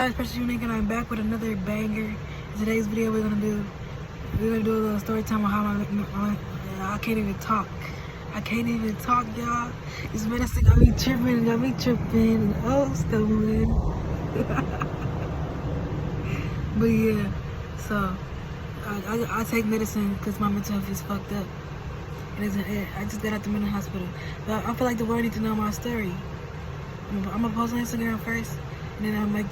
Guys, Precious Unique, and I'm back with another banger. In today's video, we're gonna do a little story time on how I can't even talk. I can't even talk, y'all. This medicine got me tripping. Oh, stumbling. But yeah, so I take medicine because my mental health is fucked up. I just got out the mental hospital. But I feel like the world needs to know my story. I'm gonna post on Instagram first, and then I'm gonna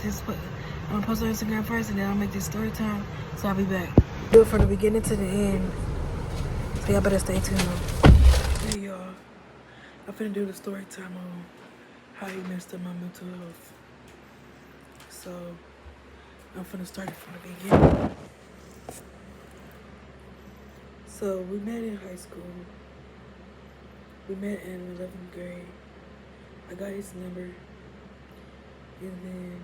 post on Instagram first, and then I'll make this story time. So I'll be back. Do it from the beginning to the end. So y'all better stay tuned. Hey y'all, I'm finna do the story time on how he messed up my mental health. So I'm finna start it from the beginning. So we met in high school. We met in 11th grade. I got his number, and then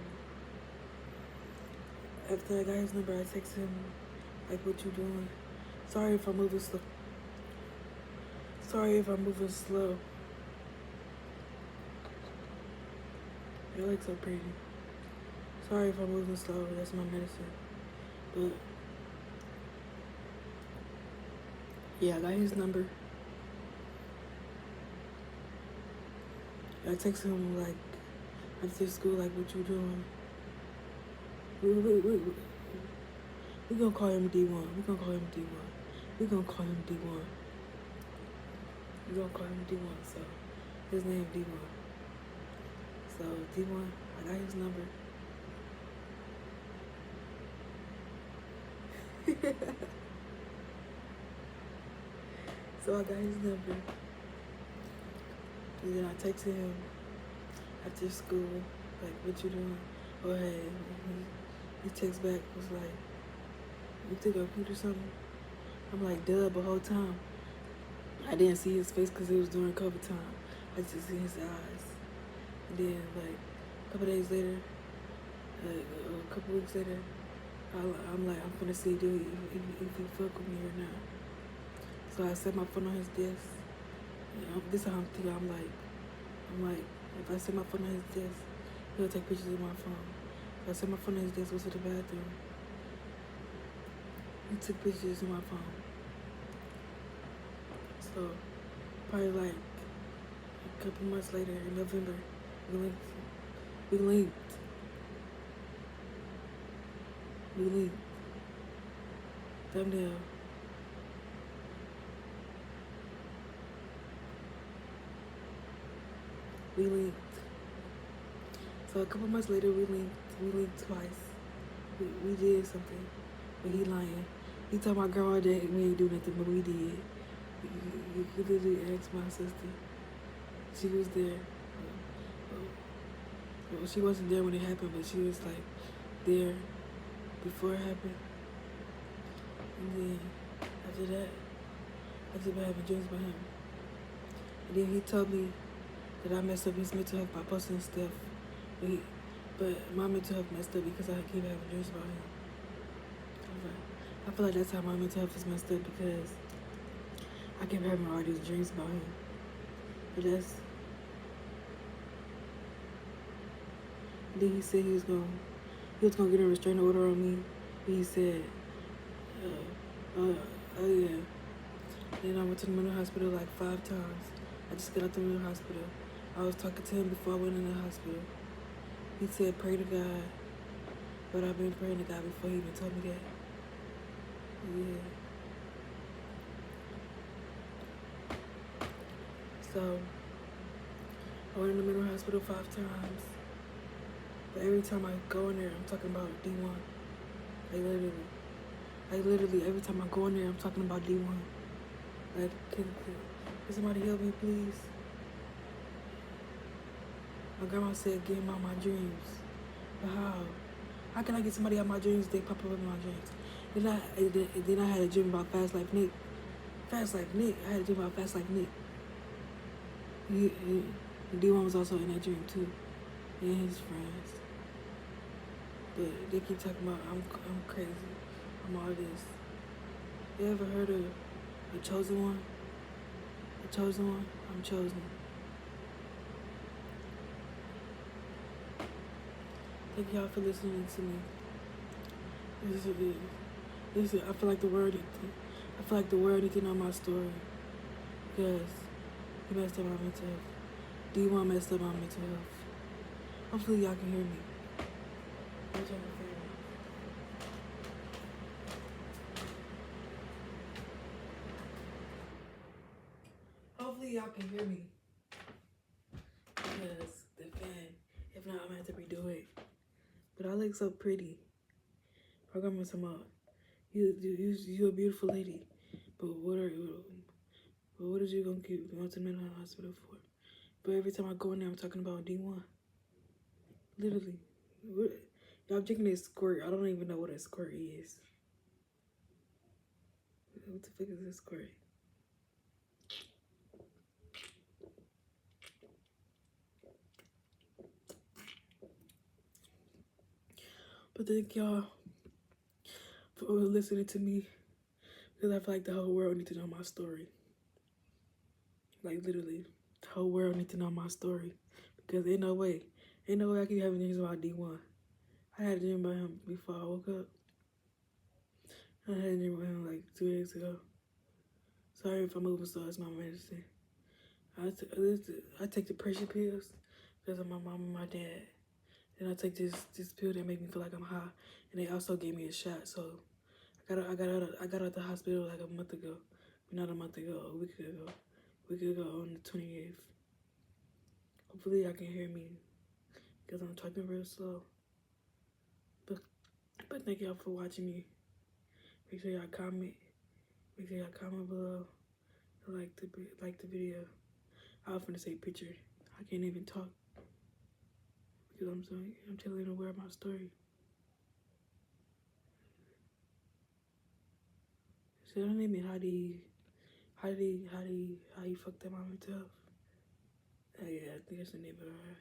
after I got his number, I text him, like, what you doing? Sorry if I'm moving slow. You look so pretty. Sorry if I'm moving slow. That's my medicine. But yeah, I got his number. I text him, like, after school, like, what you doing? We gonna call him D1. We gonna call him D1. So his name D1. So D1, I got his number. So I got his number. And then I texted him after school, like, what you doing? Oh, hey. He text back, was like, you took a picture or something? I'm like, duh, but whole time I didn't see his face because it was during COVID time. I just see his eyes. And then, like, a couple days later, a couple weeks later, I'm like, I'm finna see, dude, if he fuck with me or not. So I set my phone on his desk. This is how I'm thinking. I'm like, if I set my phone on his desk, he'll take pictures of my phone. If I set my phone on his desk, go to the bathroom, he took pictures of my phone. So probably like a couple months later, in November, we linked. Thumbnail. We linked. So a couple months later, we linked twice. We did something, but he lying. He told my grandma that we ain't do nothing, but we did. You could literally ask my sister. She was there. Well, she wasn't there when it happened, but she was like there before it happened. And then after that, I just been having dreams about him. And then he told me that I messed up his mental health by posting stuff. But my mental health messed up because I keep having dreams about him. I feel like that's how my mental health is messed up, because I keep having all these dreams about him. But that's... Then he said he was gonna get a restraining order on me. He said, oh yeah. Then I went to the mental hospital like 5 times. I just got out the mental hospital. I was talking to him before I went in the hospital. He said, pray to God. But I've been praying to God before he even told me that. Yeah. So I went in the mental hospital 5 times. But every time I go in there, I'm talking about D1. Like literally, every time I go in there, I'm talking about D1. Like, can somebody help me, please? My grandma said, get him out my dreams. But how? How can I get somebody out my dreams? They pop up in my dreams. Then I had a dream about Fast Life Nick. I had a dream about Fast Life Nick. D1 was also in that dream too, and his friends. But they keep talking about I'm crazy, I'm all this. You ever heard of the chosen one? The chosen one? I'm chosen. Thank y'all for listening to me. I feel like the world. I feel like the world needs to know my story because he messed up my mental health. D1 messed up my mental health. Hopefully y'all can hear me. Hopefully y'all can hear me. Because the fan, if not, I'm gonna have to redo it. But I look so pretty. I'm gonna come out. You a beautiful lady. But what is you gonna keep going to the mental hospital for? But every time I go in there, I'm talking about D1. Literally. Y'all drinking this squirt. I don't even know what a squirt is. What the fuck is this squirt? But thank y'all for listening to me. Because I feel like the whole world needs to know my story. Like literally. The whole world needs to know my story. Because ain't no way I keep having dreams about D1. I had a dream about him before I woke up. I had a dream about him like 2 days ago. Sorry if I'm moving slow, it's my medicine. I take depression pills because of my mom and my dad. Then I take this pill that make me feel like I'm high, and they also gave me a shot. So I got out the hospital like a month ago, not a month ago, a week ago on the 28th. Hopefully y'all can hear me because I'm talking real slow. But thank y'all for watching me. Make sure y'all comment. Make sure y'all comment below. Like the video. I was finna say picture. I can't even talk because I'm telling the world my story. So don't name me how he fucked up my mental health. Yeah, I think that's the name of her.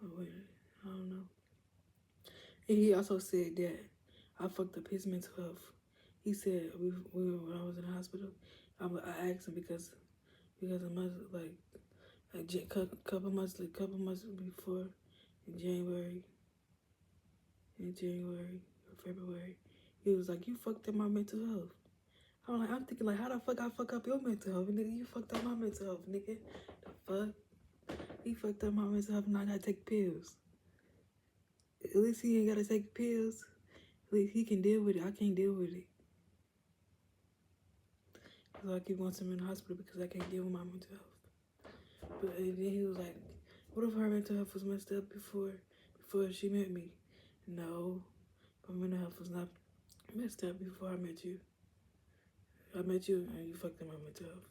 Oh wait, I don't know. And he also said that I fucked up his mental health. He said when I was in the hospital, I asked him because a month like a couple months before in January or February, he was like, "You fucked up my mental health." I'm thinking like, how the fuck I fuck up your mental health, nigga? You fucked up my mental health, nigga. The fuck? He fucked up my mental health and I gotta take pills. At least he ain't gotta take pills. At least he can deal with it. I can't deal with it. So I keep going to him in the hospital because I can't deal with my mental health. But then he was like, what if her mental health was messed up before she met me? No, my mental health was not messed up before I met you. I met you and you fucked up my mental health.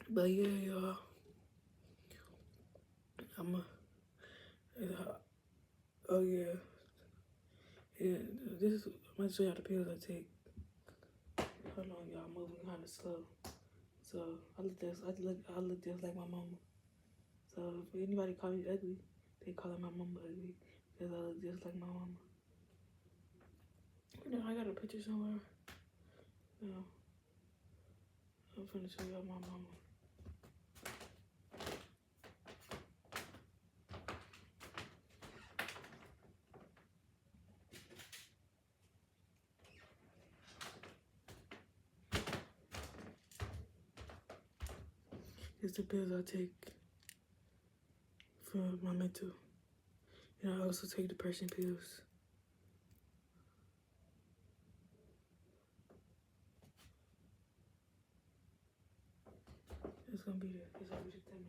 But yeah, y'all. Oh yeah. Yeah, I'm gonna show y'all the pills I take. Hold on, y'all, I'm moving kind of slow. So I look just like my mama. So if anybody call me ugly, they call my mama ugly because I look just like my mama. You know, I got a picture somewhere. No, I'm finna show y'all my mama. It's the pills I take for my mental. And I also take depression pills. It's gonna be there. It's gonna be the thing.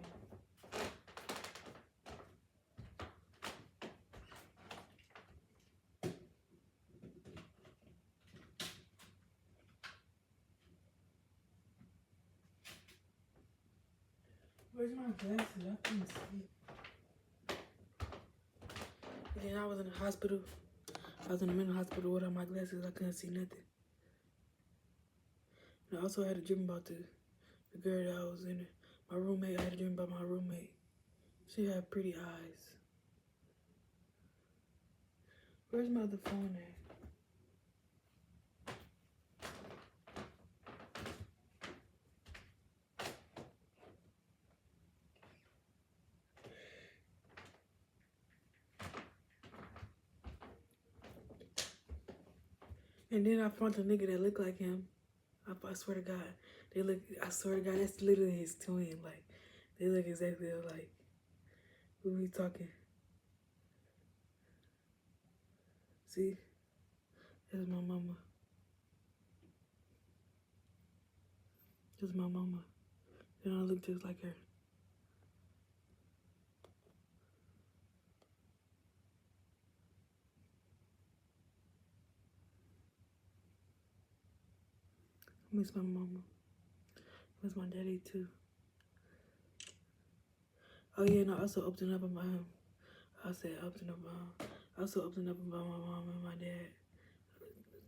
Where's my glasses? I couldn't see. And then I was in the hospital. I was in the mental hospital without my glasses. I couldn't see nothing. And I also had a dream about the girl that I was in. My roommate. I had a dream about my roommate. She had pretty eyes. Where's my other phone at? And then I found a nigga that looked like him. I swear to God, they look. I swear to God, that's literally his twin. Like, they look exactly alike. We be talking. See, that's my mama. That's my mama. They don't look just like her. I miss my mama. I miss my daddy too. Oh yeah, and I also opened up about him. I said opened up about. I also opened up about my mom and my dad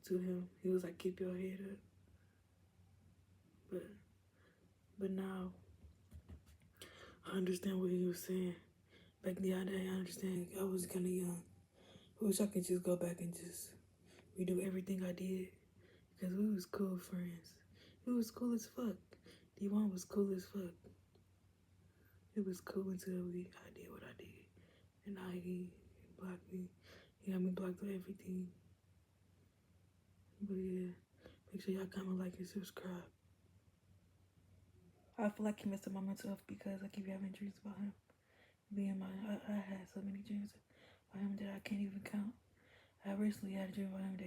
to him. He was like, "Keep your head up." But now I understand what he was saying. Back the other day, I understand. I was kind of young. I wish I could just go back and just redo everything I did because we was cool friends. We was cool as fuck. D1 was cool as fuck. It was cool until I did what I did. And now he blocked me. He got me blocked on everything. But yeah, make sure y'all comment, like, and subscribe. I feel like he messed up my mental health because I keep having dreams about him. I had so many dreams about him that I can't even count. I recently had a dream about him that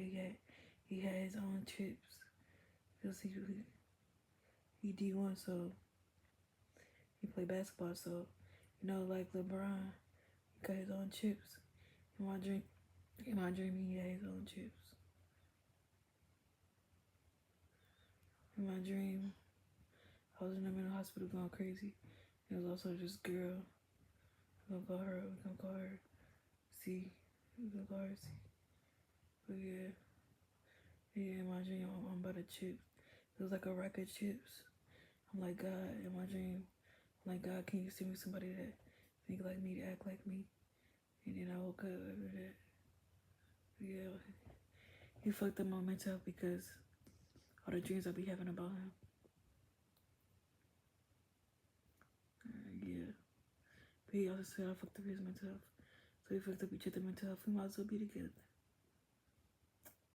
he had his own trips. Because he D1, so he played basketball, so like LeBron, he got his own chips. In my dream, he had his own chips. In my dream, I was in the mental hospital going crazy. There was also this girl. We're gonna call her C. We're gonna call her C. But yeah, in my dream, I'm about to chip. It was like a rack of chips. I'm like, God, in my dream, I'm like, God, can you send me somebody that think like me, to act like me? And then I woke up after that. Yeah, he fucked up my mental health because all the dreams I be having about him. Yeah. But he also said I fucked up his mental health. So he fucked up each other's mental health. We might as well be together.